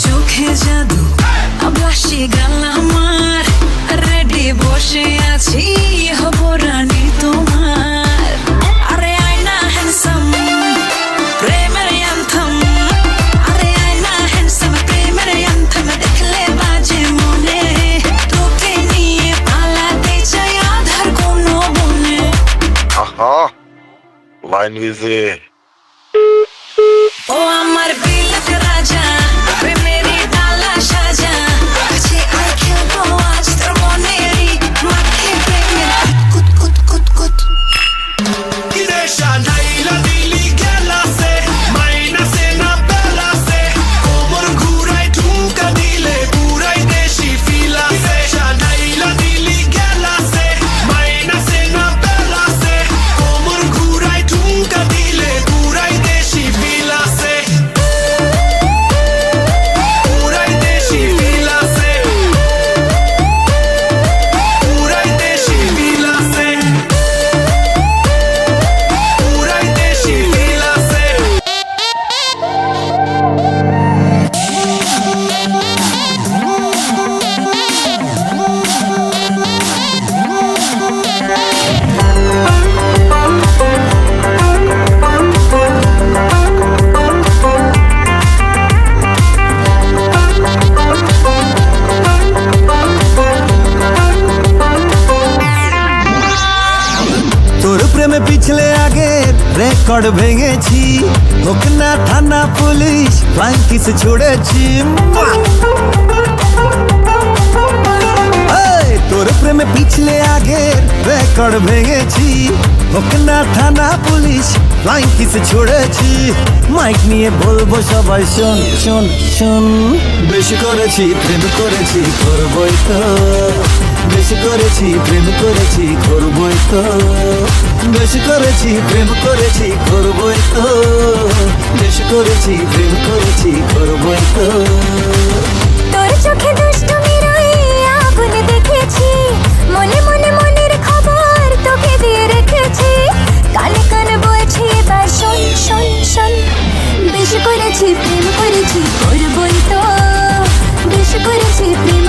চোখে জাদু আবাসি গাল আমার রেডি বসে আছি হব রানী তোমার আরে আয়না হ্যান্ডসাম প্রেমের অ্যান্থম আরে আয়না হ্যান্ডসাম প্রেমের অ্যান্থম দেখলে বাজে মনে তোকে নিয়ে পালাতে চাই আধার কোনো বনে লাইন ভিজে ও আমার বিলক রাজা প্রেমেরই ডালা সাজা কাছে আয় খেলবো আজ তোর মনেরই মাঠে প্রেমের কুত কুত কুত কুত Kinesha naila dili gela se maina se na bela se komor ghurai thumka dile purai deshi fila se naila dili gela se maina se na bela se komor ghurai thumka dile purai deshi fila se purai deshi fila se purai deshi fila se purai deshi fila se তোর প্রেমে পিছলে আগে record ভেঙেছি হোক না থানা police flying kiss ছুড়েছি তোর প্রেমে পিছলে আগে রেকর্ড ভেঙেছি হোক না থানা পুলিশ ফ্লাইং কিস ছুড়েছি মাইক নিয়ে বলবো সবাই শোন শোন শোন বেশি করেছি প্রেম করেছি করবই তো বেশি করেছি প্রেম করেছি করবই তো বেশি করেছি প্রেম করেছি করবই তো বেশি করেছি প্রেম করেছি করবই তো তোর চোখে দুষ্টুমির ওই আগুন দেখেছি মনে মনে মনের খবর তোকে দিয়ে রেখেছি কানে কানে বলছি এবার শোন শোন শোন বেশি করেছি প্রেম করেছি করবই তো বেশি করেছি প্রেম